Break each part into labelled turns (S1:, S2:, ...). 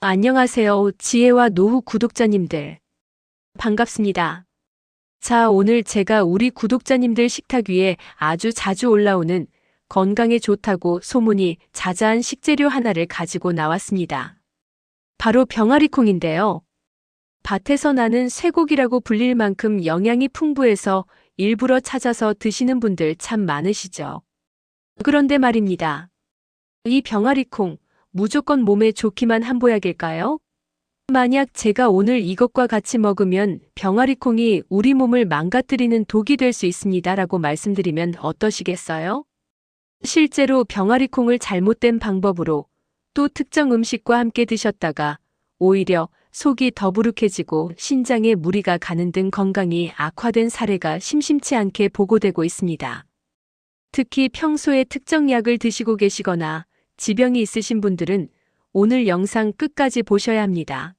S1: 안녕하세요. 지혜와 노후 구독자님들. 반갑습니다. 자, 오늘 제가 우리 구독자님들 식탁 위에 아주 자주 올라오는 건강에 좋다고 소문이 자자한 식재료 하나를 가지고 나왔습니다. 바로 병아리콩인데요. 밭에서 나는 쇠고기라고 불릴 만큼 영양이 풍부해서 일부러 찾아서 드시는 분들 참 많으시죠. 그런데 말입니다. 이 병아리콩, 무조건 몸에 좋기만 한 보약일까요? 만약 제가 오늘 이것과 같이 먹으면 병아리콩이 우리 몸을 망가뜨리는 독이 될 수 있습니다 라고 말씀드리면 어떠시겠어요? 실제로 병아리콩을 잘못된 방법으로 또 특정 음식과 함께 드셨다가 오히려 속이 더부룩해지고 신장에 무리가 가는 등 건강이 악화된 사례가 심심치 않게 보고되고 있습니다. 특히 평소에 특정 약을 드시고 계시거나 지병이 있으신 분들은 오늘 영상 끝까지 보셔야 합니다.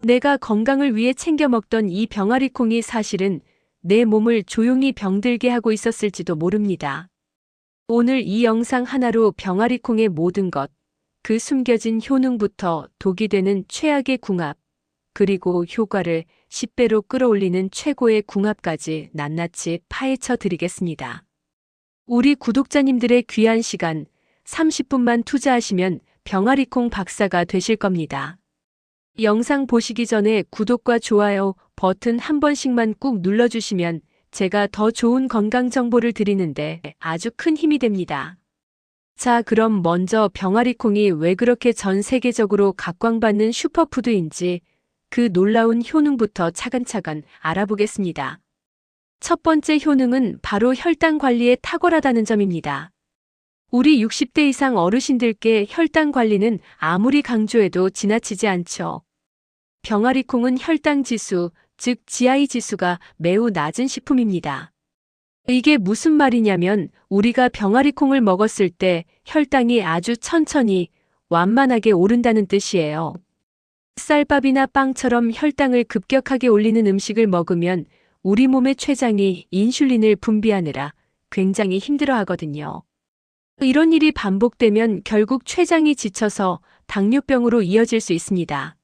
S1: 내가 건강을 위해 챙겨 먹던 이 병아리콩이 사실은 내 몸을 조용히 병들게 하고 있었을지도 모릅니다. 오늘 이 영상 하나로 병아리콩의 모든 것, 그 숨겨진 효능부터 독이 되는 최악의 궁합, 그리고 효과를 10배로 끌어올리는 최고의 궁합까지 낱낱이 파헤쳐 드리겠습니다. 우리 구독자님들의 귀한 시간 30분만 투자하시면 병아리콩 박사가 되실 겁니다. 영상 보시기 전에 구독과 좋아요 버튼 한 번씩만 꾹 눌러주시면 제가 더 좋은 건강 정보를 드리는데 아주 큰 힘이 됩니다. 자, 그럼 먼저 병아리콩이 왜 그렇게 전 세계적으로 각광받는 슈퍼푸드인지 그 놀라운 효능부터 차근차근 알아보겠습니다. 첫 번째 효능은 바로 혈당 관리에 탁월하다는 점입니다. 우리 60대 이상 어르신들께 혈당 관리는 아무리 강조해도 지나치지 않죠. 병아리콩은 혈당 지수, 즉 GI 지수가 매우 낮은 식품입니다. 이게 무슨 말이냐면 우리가 병아리콩을 먹었을 때 혈당이 아주 천천히 완만하게 오른다는 뜻이에요. 쌀밥이나 빵처럼 혈당을 급격하게 올리는 음식을 먹으면 우리 몸의 췌장이 인슐린을 분비하느라 굉장히 힘들어하거든요. 이런 일이 반복되면 결국 췌장이 지쳐서 당뇨병으로 이어질 수 있습니다.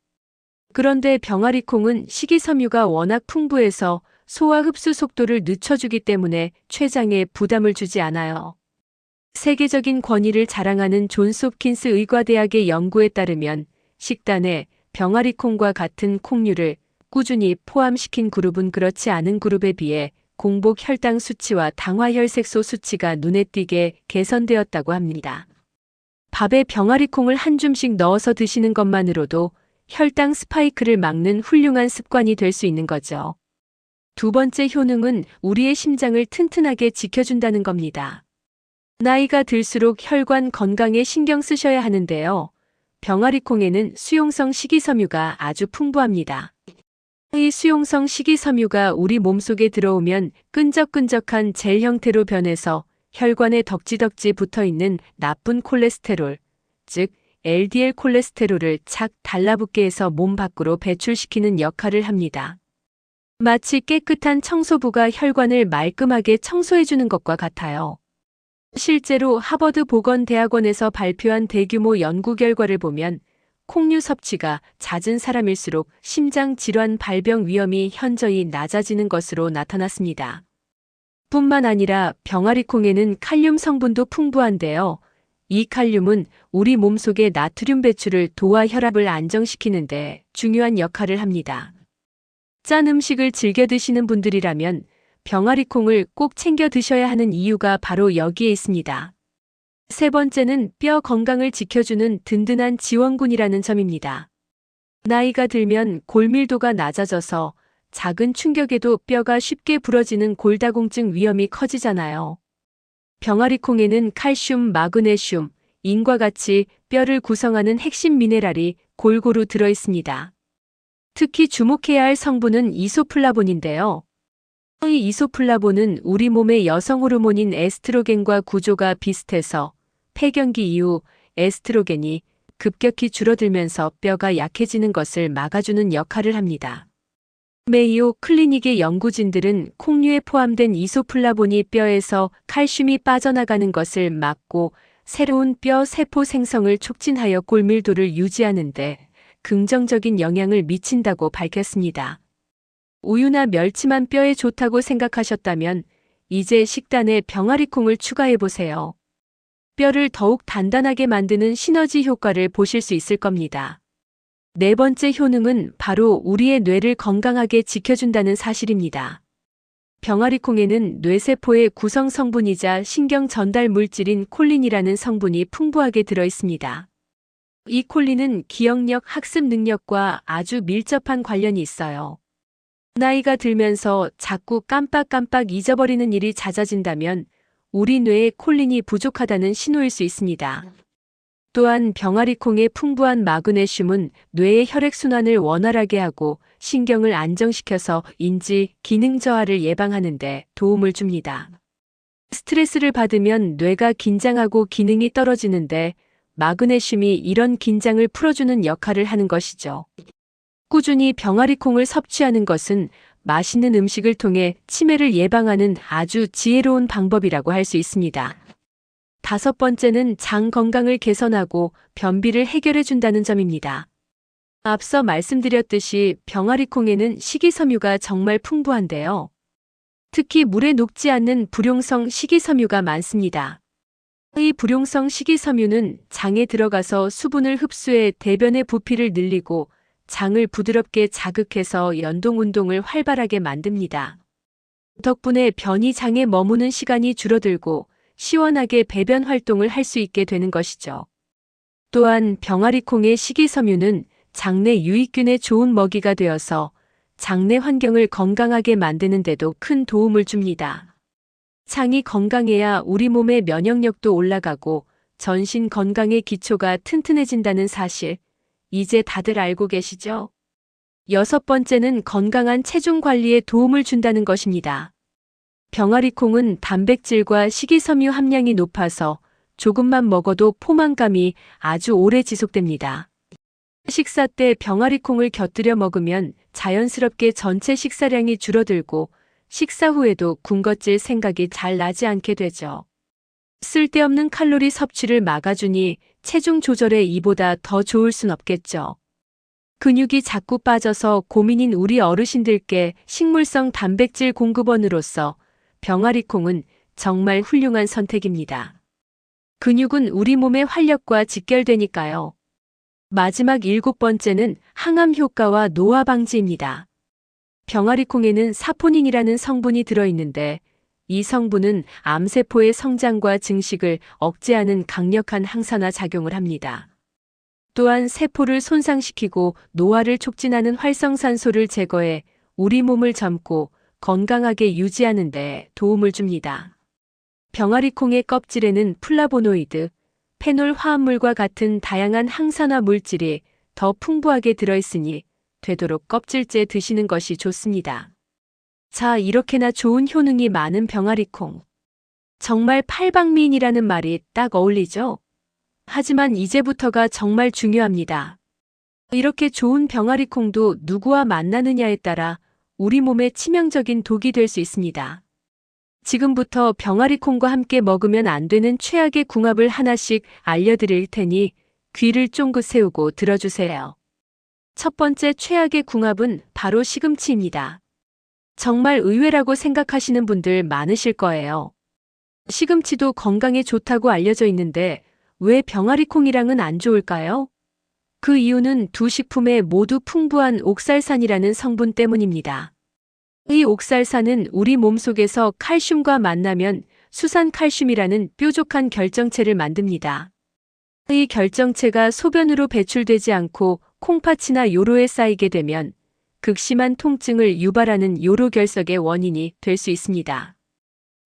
S1: 그런데 병아리콩은 식이섬유가 워낙 풍부해서 소화 흡수 속도를 늦춰주기 때문에 췌장에 부담을 주지 않아요. 세계적인 권위를 자랑하는 존스 홉킨스 의과대학의 연구에 따르면 식단에 병아리콩과 같은 콩류를 꾸준히 포함시킨 그룹은 그렇지 않은 그룹에 비해 공복 혈당 수치와 당화혈색소 수치가 눈에 띄게 개선되었다고 합니다. 밥에 병아리콩을 한 줌씩 넣어서 드시는 것만으로도 혈당 스파이크를 막는 훌륭한 습관이 될 수 있는 거죠. 두 번째 효능은 우리의 심장을 튼튼하게 지켜준다는 겁니다. 나이가 들수록 혈관 건강에 신경 쓰셔야 하는데요. 병아리콩에는 수용성 식이섬유가 아주 풍부합니다. 이 수용성 식이섬유가 우리 몸속에 들어오면 끈적끈적한 젤 형태로 변해서 혈관에 덕지덕지 붙어있는 나쁜 콜레스테롤, 즉 LDL 콜레스테롤을 착 달라붙게 해서 몸 밖으로 배출시키는 역할을 합니다. 마치 깨끗한 청소부가 혈관을 말끔하게 청소해주는 것과 같아요. 실제로 하버드 보건대학원에서 발표한 대규모 연구 결과를 보면 콩류 섭취가 잦은 사람일수록 심장 질환 발병 위험이 현저히 낮아지는 것으로 나타났습니다. 뿐만 아니라 병아리콩에는 칼륨 성분도 풍부한데요. 이 칼륨은 우리 몸속의 나트륨 배출을 도와 혈압을 안정시키는데 중요한 역할을 합니다. 짠 음식을 즐겨 드시는 분들이라면 병아리콩을 꼭 챙겨 드셔야 하는 이유가 바로 여기에 있습니다. 세 번째는 뼈 건강을 지켜주는 든든한 지원군이라는 점입니다. 나이가 들면 골밀도가 낮아져서 작은 충격에도 뼈가 쉽게 부러지는 골다공증 위험이 커지잖아요. 병아리콩에는 칼슘, 마그네슘, 인과 같이 뼈를 구성하는 핵심 미네랄이 골고루 들어있습니다. 특히 주목해야 할 성분은 이소플라본인데요. 이 이소플라본은 우리 몸의 여성 호르몬인 에스트로겐과 구조가 비슷해서 폐경기 이후 에스트로겐이 급격히 줄어들면서 뼈가 약해지는 것을 막아주는 역할을 합니다. 메이오 클리닉의 연구진들은 콩류에 포함된 이소플라본이 뼈에서 칼슘이 빠져나가는 것을 막고 새로운 뼈 세포 생성을 촉진하여 골밀도를 유지하는 데 긍정적인 영향을 미친다고 밝혔습니다. 우유나 멸치만 뼈에 좋다고 생각하셨다면 이제 식단에 병아리콩을 추가해보세요. 뼈를 더욱 단단하게 만드는 시너지 효과를 보실 수 있을 겁니다. 네 번째 효능은 바로 우리의 뇌를 건강하게 지켜준다는 사실입니다. 병아리콩에는 뇌세포의 구성 성분이자 신경 전달 물질인 콜린이라는 성분이 풍부하게 들어있습니다. 이 콜린은 기억력, 학습 능력과 아주 밀접한 관련이 있어요. 나이가 들면서 자꾸 깜빡깜빡 잊어버리는 일이 잦아진다면 우리 뇌에 콜린이 부족하다는 신호일 수 있습니다. 또한 병아리콩의 풍부한 마그네슘은 뇌의 혈액순환을 원활하게 하고 신경을 안정시켜서 인지, 기능 저하를 예방하는 데 도움을 줍니다. 스트레스를 받으면 뇌가 긴장하고 기능이 떨어지는데 마그네슘이 이런 긴장을 풀어주는 역할을 하는 것이죠. 꾸준히 병아리콩을 섭취하는 것은 맛있는 음식을 통해 치매를 예방하는 아주 지혜로운 방법이라고 할 수 있습니다. 다섯 번째는 장 건강을 개선하고 변비를 해결해 준다는 점입니다. 앞서 말씀드렸듯이 병아리콩에는 식이섬유가 정말 풍부한데요. 특히 물에 녹지 않는 불용성 식이섬유가 많습니다. 이 불용성 식이섬유는 장에 들어가서 수분을 흡수해 대변의 부피를 늘리고 장을 부드럽게 자극해서 연동 운동을 활발하게 만듭니다. 덕분에 변이 장에 머무는 시간이 줄어들고 시원하게 배변 활동을 할 수 있게 되는 것이죠. 또한 병아리콩의 식이섬유는 장내 유익균의 좋은 먹이가 되어서 장내 환경을 건강하게 만드는 데도 큰 도움을 줍니다. 장이 건강해야 우리 몸의 면역력도 올라가고 전신 건강의 기초가 튼튼해진다는 사실, 이제 다들 알고 계시죠? 여섯 번째는 건강한 체중 관리에 도움을 준다는 것입니다. 병아리콩은 단백질과 식이섬유 함량이 높아서 조금만 먹어도 포만감이 아주 오래 지속됩니다. 식사 때 병아리콩을 곁들여 먹으면 자연스럽게 전체 식사량이 줄어들고 식사 후에도 군것질 생각이 잘 나지 않게 되죠. 쓸데없는 칼로리 섭취를 막아주니 체중 조절에 이보다 더 좋을 순 없겠죠. 근육이 자꾸 빠져서 고민인 우리 어르신들께 식물성 단백질 공급원으로서 병아리콩은 정말 훌륭한 선택입니다. 근육은 우리 몸의 활력과 직결되니까요. 마지막 일곱 번째는 항암 효과와 노화 방지입니다. 병아리콩에는 사포닌이라는 성분이 들어있는데 이 성분은 암세포의 성장과 증식을 억제하는 강력한 항산화 작용을 합니다. 또한 세포를 손상시키고 노화를 촉진하는 활성산소를 제거해 우리 몸을 젊고 건강하게 유지하는 데 도움을 줍니다. 병아리콩의 껍질에는 플라보노이드, 페놀 화합물과 같은 다양한 항산화 물질이 더 풍부하게 들어있으니 되도록 껍질째 드시는 것이 좋습니다. 자, 이렇게나 좋은 효능이 많은 병아리콩. 정말 팔방미인이라는 말이 딱 어울리죠? 하지만 이제부터가 정말 중요합니다. 이렇게 좋은 병아리콩도 누구와 만나느냐에 따라 우리 몸에 치명적인 독이 될 수 있습니다. 지금부터 병아리콩과 함께 먹으면 안 되는 최악의 궁합을 하나씩 알려드릴 테니 귀를 쫑긋 세우고 들어주세요. 첫 번째 최악의 궁합은 바로 시금치입니다. 정말 의외라고 생각하시는 분들 많으실 거예요. 시금치도 건강에 좋다고 알려져 있는데 왜 병아리콩이랑은 안 좋을까요? 그 이유는 두 식품에 모두 풍부한 옥살산이라는 성분 때문입니다. 이 옥살산은 우리 몸속에서 칼슘과 만나면 수산칼슘이라는 뾰족한 결정체를 만듭니다. 이 결정체가 소변으로 배출되지 않고 콩팥이나 요로에 쌓이게 되면 극심한 통증을 유발하는 요로결석의 원인이 될 수 있습니다.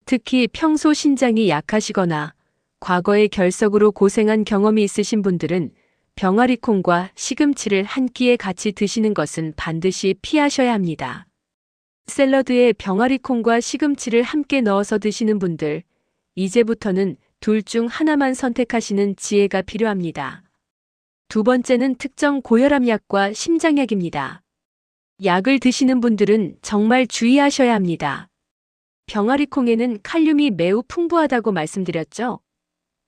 S1: 특히 평소 신장이 약하시거나 과거의 결석으로 고생한 경험이 있으신 분들은 병아리콩과 시금치를 한 끼에 같이 드시는 것은 반드시 피하셔야 합니다. 샐러드에 병아리콩과 시금치를 함께 넣어서 드시는 분들, 이제부터는 둘 중 하나만 선택하시는 지혜가 필요합니다. 두 번째는 특정 고혈압 약과 심장약입니다. 약을 드시는 분들은 정말 주의하셔야 합니다. 병아리콩에는 칼륨이 매우 풍부하다고 말씀드렸죠?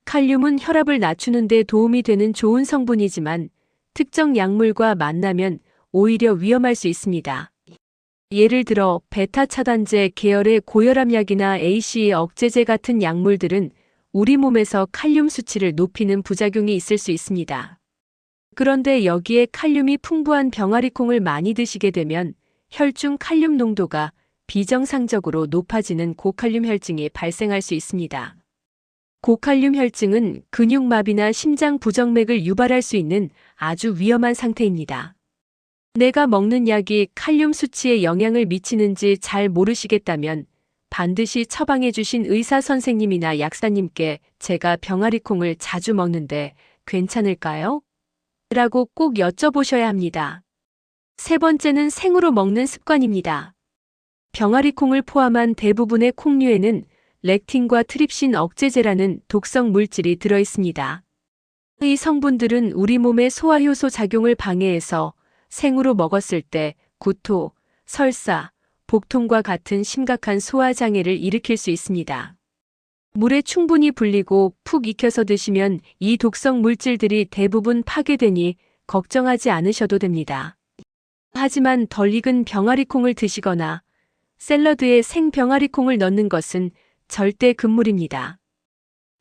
S1: 칼륨은 혈압을 낮추는 데 도움이 되는 좋은 성분이지만 특정 약물과 만나면 오히려 위험할 수 있습니다. 예를 들어 베타 차단제 계열의 고혈압약이나 ACE 억제제 같은 약물들은 우리 몸에서 칼륨 수치를 높이는 부작용이 있을 수 있습니다. 그런데 여기에 칼륨이 풍부한 병아리콩을 많이 드시게 되면 혈중 칼륨 농도가 비정상적으로 높아지는 고칼륨 혈증이 발생할 수 있습니다. 고칼륨 혈증은 근육마비나 심장 부정맥을 유발할 수 있는 아주 위험한 상태입니다. 내가 먹는 약이 칼륨 수치에 영향을 미치는지 잘 모르시겠다면 반드시 처방해 주신 의사 선생님이나 약사님께 제가 병아리콩을 자주 먹는데 괜찮을까요? 라고 꼭 여쭤보셔야 합니다. 세 번째는 생으로 먹는 습관입니다. 병아리콩을 포함한 대부분의 콩류에는 렉틴과 트립신 억제제라는 독성 물질이 들어 있습니다. 이 성분들은 우리 몸의 소화효소 작용을 방해해서 생으로 먹었을 때 구토, 설사, 복통과 같은 심각한 소화장애를 일으킬 수 있습니다. 물에 충분히 불리고 푹 익혀서 드시면 이 독성 물질들이 대부분 파괴되니 걱정하지 않으셔도 됩니다. 하지만 덜 익은 병아리콩을 드시거나 샐러드에 생 병아리콩을 넣는 것은 절대 금물입니다.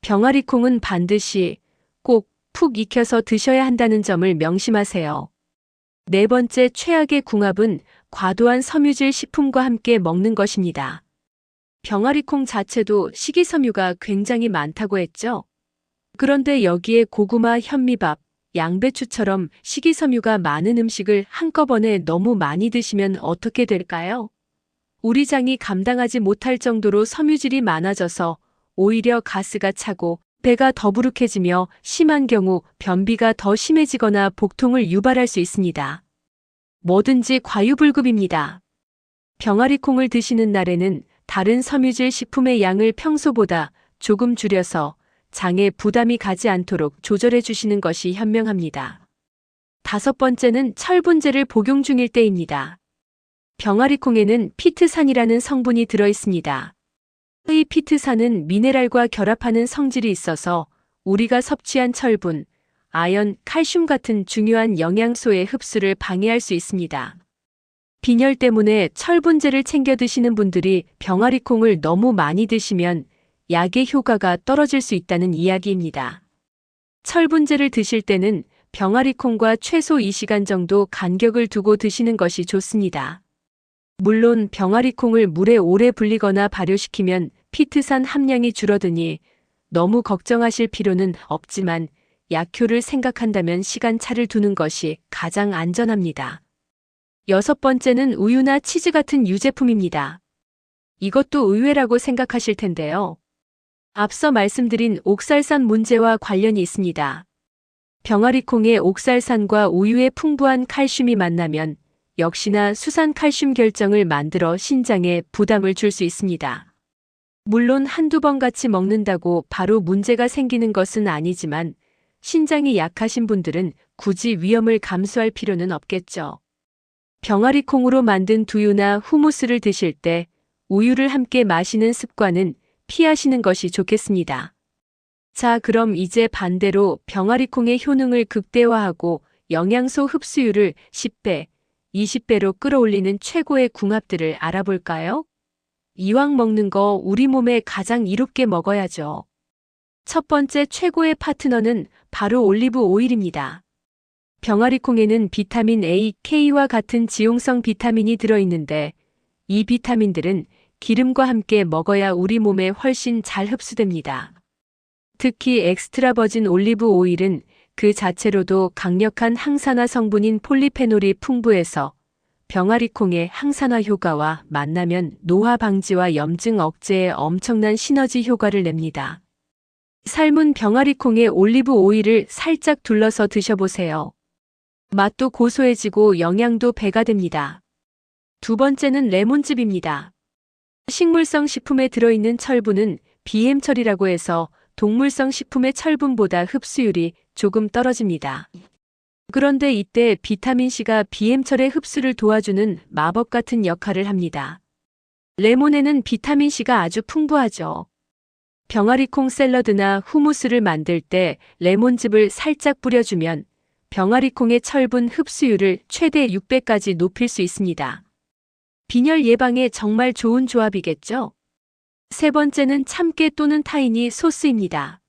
S1: 병아리콩은 반드시 꼭 푹 익혀서 드셔야 한다는 점을 명심하세요. 네 번째 최악의 궁합은 과도한 섬유질 식품과 함께 먹는 것입니다. 병아리콩 자체도 식이섬유가 굉장히 많다고 했죠. 그런데 여기에 고구마, 현미밥, 양배추처럼 식이섬유가 많은 음식을 한꺼번에 너무 많이 드시면 어떻게 될까요? 우리 장이 감당하지 못할 정도로 섬유질이 많아져서 오히려 가스가 차고 배가 더부룩해지며 심한 경우 변비가 더 심해지거나 복통을 유발할 수 있습니다. 뭐든지 과유불급입니다. 병아리콩을 드시는 날에는 다른 섬유질 식품의 양을 평소보다 조금 줄여서 장에 부담이 가지 않도록 조절해 주시는 것이 현명합니다. 다섯 번째는 철분제를 복용 중일 때입니다. 병아리콩에는 피트산이라는 성분이 들어 있습니다. 이 피트산은 미네랄과 결합하는 성질이 있어서 우리가 섭취한 철분, 아연, 칼슘 같은 중요한 영양소의 흡수를 방해할 수 있습니다. 빈혈 때문에 철분제를 챙겨 드시는 분들이 병아리콩을 너무 많이 드시면 약의 효과가 떨어질 수 있다는 이야기입니다. 철분제를 드실 때는 병아리콩과 최소 2시간 정도 간격을 두고 드시는 것이 좋습니다. 물론 병아리콩을 물에 오래 불리거나 발효시키면 피트산 함량이 줄어드니 너무 걱정하실 필요는 없지만 약효를 생각한다면 시간차를 두는 것이 가장 안전합니다. 여섯 번째는 우유나 치즈 같은 유제품입니다. 이것도 의외라고 생각하실 텐데요. 앞서 말씀드린 옥살산 문제와 관련이 있습니다. 병아리콩의 옥살산과 우유의 풍부한 칼슘이 만나면 역시나 수산칼슘 결정을 만들어 신장에 부담을 줄 수 있습니다. 물론 한두 번 같이 먹는다고 바로 문제가 생기는 것은 아니지만 신장이 약하신 분들은 굳이 위험을 감수할 필요는 없겠죠. 병아리콩으로 만든 두유나 후무스를 드실 때 우유를 함께 마시는 습관은 피하시는 것이 좋겠습니다. 자, 그럼 이제 반대로 병아리콩의 효능을 극대화하고 영양소 흡수율을 10배, 20배로 끌어올리는 최고의 궁합들을 알아볼까요? 이왕 먹는 거 우리 몸에 가장 이롭게 먹어야죠. 첫 번째 최고의 파트너는 바로 올리브 오일입니다. 병아리콩에는 비타민 A, K와 같은 지용성 비타민이 들어있는데 이 비타민들은 기름과 함께 먹어야 우리 몸에 훨씬 잘 흡수됩니다. 특히 엑스트라 버진 올리브 오일은 그 자체로도 강력한 항산화 성분인 폴리페놀이 풍부해서 병아리콩의 항산화 효과와 만나면 노화 방지와 염증 억제에 엄청난 시너지 효과를 냅니다. 삶은 병아리콩에 올리브 오일을 살짝 둘러서 드셔보세요. 맛도 고소해지고 영양도 배가 됩니다. 두 번째는 레몬즙입니다. 식물성 식품에 들어있는 철분은 BM철이라고 해서 동물성 식품의 철분보다 흡수율이 조금 떨어집니다. 그런데 이때 비타민C가 BM철의 흡수를 도와주는 마법 같은 역할을 합니다. 레몬에는 비타민C가 아주 풍부하죠. 병아리콩 샐러드나 후무스를 만들 때 레몬즙을 살짝 뿌려주면 병아리콩의 철분 흡수율을 최대 6배까지 높일 수 있습니다. 빈혈 예방에 정말 좋은 조합이겠죠? 세 번째는 참깨 또는 타히니 소스입니다.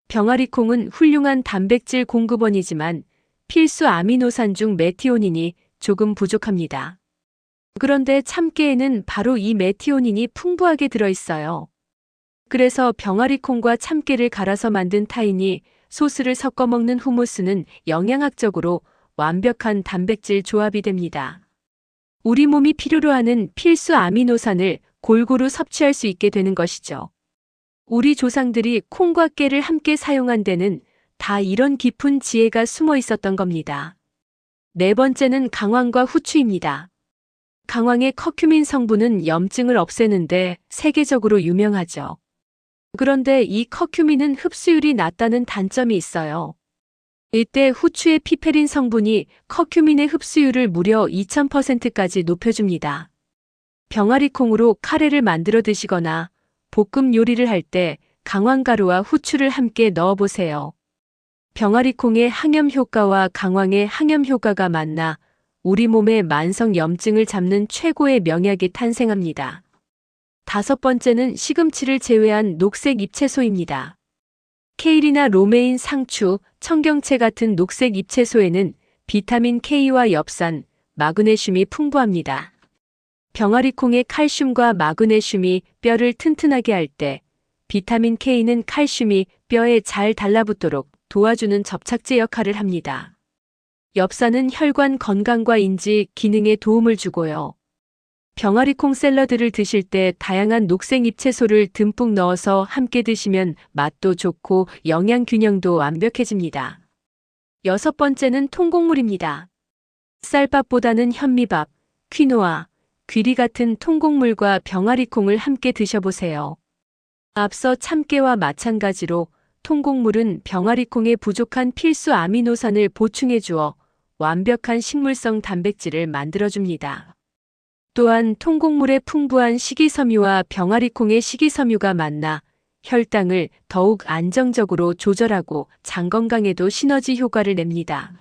S1: 병아리콩은 훌륭한 단백질 공급원이지만 필수 아미노산 중 메티오닌이 조금 부족합니다. 그런데 참깨에는 바로 이 메티오닌이 풍부하게 들어있어요. 그래서 병아리콩과 참깨를 갈아서 만든 타히니 소스를 섞어 먹는 후무스는 영양학적으로 완벽한 단백질 조합이 됩니다. 우리 몸이 필요로 하는 필수 아미노산을 골고루 섭취할 수 있게 되는 것이죠. 우리 조상들이 콩과 깨를 함께 사용한 데는 다 이런 깊은 지혜가 숨어 있었던 겁니다. 네 번째는 강황과 후추입니다. 강황의 커큐민 성분은 염증을 없애는데 세계적으로 유명하죠. 그런데 이 커큐민은 흡수율이 낮다는 단점이 있어요. 이때 후추의 피페린 성분이 커큐민의 흡수율을 무려 2000%까지 높여줍니다. 병아리콩으로 카레를 만들어 드시거나 볶음 요리를 할 때 강황가루와 후추를 함께 넣어보세요. 병아리콩의 항염 효과와 강황의 항염 효과가 만나 우리 몸의 만성 염증을 잡는 최고의 명약이 탄생합니다. 다섯 번째는 시금치를 제외한 녹색 잎채소입니다. 케일이나 로메인, 상추, 청경채 같은 녹색 잎채소에는 비타민 K와 엽산, 마그네슘이 풍부합니다. 병아리콩의 칼슘과 마그네슘이 뼈를 튼튼하게 할 때 비타민 K는 칼슘이 뼈에 잘 달라붙도록 도와주는 접착제 역할을 합니다. 엽산은 혈관 건강과 인지 기능에 도움을 주고요. 병아리콩 샐러드를 드실 때 다양한 녹색 잎채소를 듬뿍 넣어서 함께 드시면 맛도 좋고 영양 균형도 완벽해집니다. 여섯 번째는 통곡물입니다. 쌀밥보다는 현미밥, 퀴노아, 귀리 같은 통곡물과 병아리콩을 함께 드셔보세요. 앞서 참깨와 마찬가지로 통곡물은 병아리콩의 부족한 필수 아미노산을 보충해 주어 완벽한 식물성 단백질을 만들어줍니다. 또한 통곡물의 풍부한 식이섬유와 병아리콩의 식이섬유가 만나 혈당을 더욱 안정적으로 조절하고 장 건강에도 시너지 효과를 냅니다.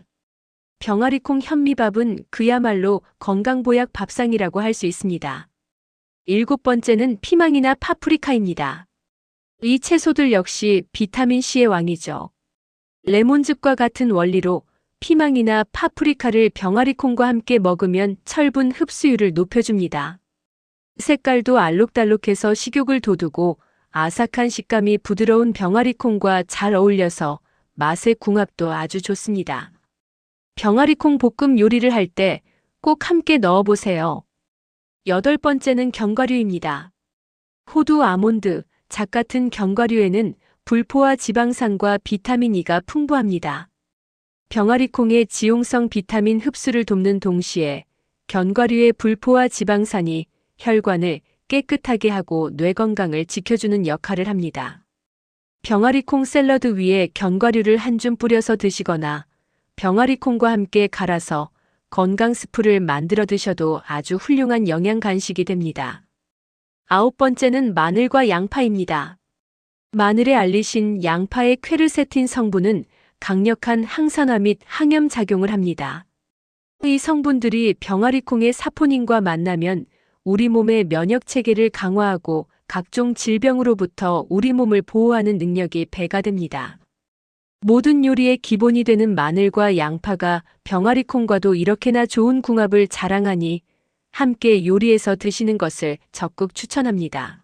S1: 병아리콩 현미밥은 그야말로 건강보약 밥상이라고 할 수 있습니다. 일곱 번째는 피망이나 파프리카입니다. 이 채소들 역시 비타민C의 왕이죠. 레몬즙과 같은 원리로 피망이나 파프리카를 병아리콩과 함께 먹으면 철분 흡수율을 높여줍니다. 색깔도 알록달록해서 식욕을 돋우고 아삭한 식감이 부드러운 병아리콩과 잘 어울려서 맛의 궁합도 아주 좋습니다. 병아리콩 볶음 요리를 할 때 꼭 함께 넣어보세요. 여덟 번째는 견과류입니다. 호두, 아몬드, 잣 같은 견과류에는 불포화 지방산과 비타민 E가 풍부합니다. 병아리콩의 지용성 비타민 흡수를 돕는 동시에 견과류의 불포화 지방산이 혈관을 깨끗하게 하고 뇌 건강을 지켜주는 역할을 합니다. 병아리콩 샐러드 위에 견과류를 한 줌 뿌려서 드시거나 병아리콩과 함께 갈아서 건강 스프를 만들어 드셔도 아주 훌륭한 영양 간식이 됩니다. 아홉 번째는 마늘과 양파입니다. 마늘에 알리신 양파의 퀘르세틴 성분은 강력한 항산화 및 항염 작용을 합니다. 이 성분들이 병아리콩의 사포닌과 만나면 우리 몸의 면역 체계를 강화하고 각종 질병으로부터 우리 몸을 보호하는 능력이 배가 됩니다. 모든 요리의 기본이 되는 마늘과 양파가 병아리콩과도 이렇게나 좋은 궁합을 자랑하니 함께 요리해서 드시는 것을 적극 추천합니다.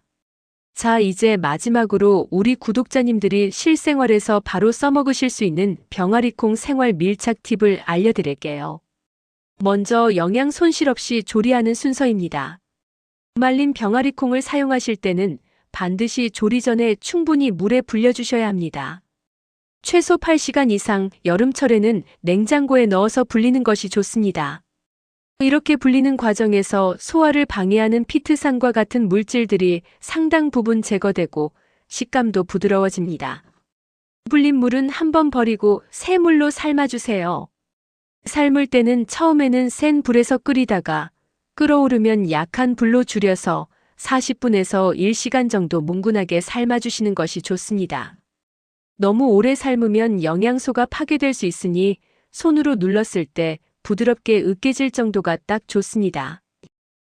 S1: 자, 이제 마지막으로 우리 구독자님들이 실생활에서 바로 써먹으실 수 있는 병아리콩 생활 밀착 팁을 알려드릴게요. 먼저 영양 손실 없이 조리하는 순서입니다. 말린 병아리콩을 사용하실 때는 반드시 조리 전에 충분히 물에 불려주셔야 합니다. 최소 8시간 이상 여름철에는 냉장고에 넣어서 불리는 것이 좋습니다. 이렇게 불리는 과정에서 소화를 방해하는 피트산과 같은 물질들이 상당 부분 제거되고 식감도 부드러워집니다. 불린 물은 한번 버리고 새 물로 삶아주세요. 삶을 때는 처음에는 센 불에서 끓이다가 끓어오르면 약한 불로 줄여서 40분에서 1시간 정도 뭉근하게 삶아주시는 것이 좋습니다. 너무 오래 삶으면 영양소가 파괴될 수 있으니 손으로 눌렀을 때 부드럽게 으깨질 정도가 딱 좋습니다.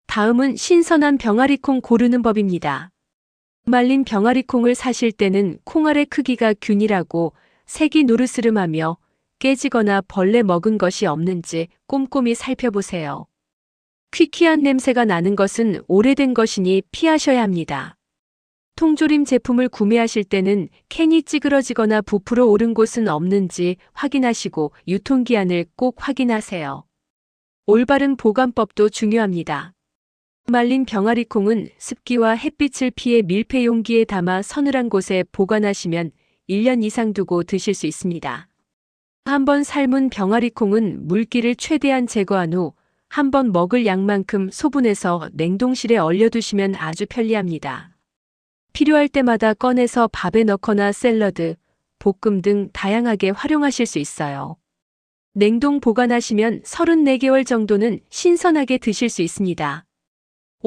S1: 다음은 신선한 병아리콩 고르는 법입니다. 말린 병아리콩을 사실 때는 콩알의 크기가 균일하고 색이 노르스름하며 깨지거나 벌레 먹은 것이 없는지 꼼꼼히 살펴보세요. 퀴퀴한 냄새가 나는 것은 오래된 것이니 피하셔야 합니다. 통조림 제품을 구매하실 때는 캔이 찌그러지거나 부풀어 오른 곳은 없는지 확인하시고 유통기한을 꼭 확인하세요. 올바른 보관법도 중요합니다. 말린 병아리콩은 습기와 햇빛을 피해 밀폐 용기에 담아 서늘한 곳에 보관하시면 1년 이상 두고 드실 수 있습니다. 한번 삶은 병아리콩은 물기를 최대한 제거한 후 한번 먹을 양만큼 소분해서 냉동실에 얼려두시면 아주 편리합니다. 필요할 때마다 꺼내서 밥에 넣거나 샐러드, 볶음 등 다양하게 활용하실 수 있어요. 냉동 보관하시면 34개월 정도는 신선하게 드실 수 있습니다.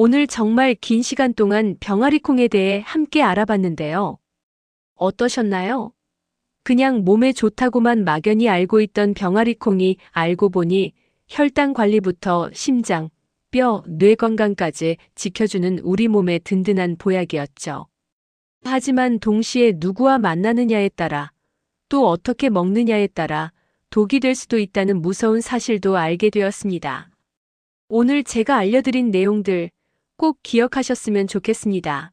S1: 오늘 정말 긴 시간 동안 병아리콩에 대해 함께 알아봤는데요. 어떠셨나요? 그냥 몸에 좋다고만 막연히 알고 있던 병아리콩이 알고 보니 혈당 관리부터 심장, 뼈, 뇌 건강까지 지켜주는 우리 몸의 든든한 보약이었죠. 하지만 동시에 누구와 만나느냐에 따라 또 어떻게 먹느냐에 따라 독이 될 수도 있다는 무서운 사실도 알게 되었습니다. 오늘 제가 알려드린 내용들 꼭 기억하셨으면 좋겠습니다.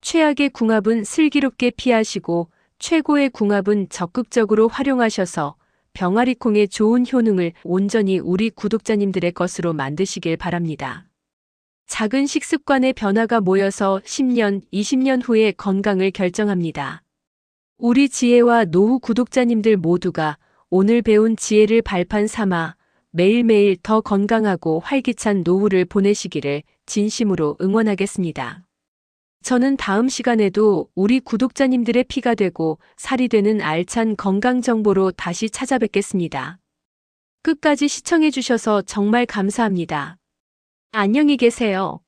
S1: 최악의 궁합은 슬기롭게 피하시고 최고의 궁합은 적극적으로 활용하셔서 병아리콩의 좋은 효능을 온전히 우리 구독자님들의 것으로 만드시길 바랍니다. 작은 식습관의 변화가 모여서 10년, 20년 후의 건강을 결정합니다. 우리 지혜와 노후 구독자님들 모두가 오늘 배운 지혜를 발판 삼아 매일매일 더 건강하고 활기찬 노후를 보내시기를 진심으로 응원하겠습니다. 저는 다음 시간에도 우리 구독자님들의 피가 되고 살이 되는 알찬 건강 정보로 다시 찾아뵙겠습니다. 끝까지 시청해 주셔서 정말 감사합니다. 안녕히 계세요.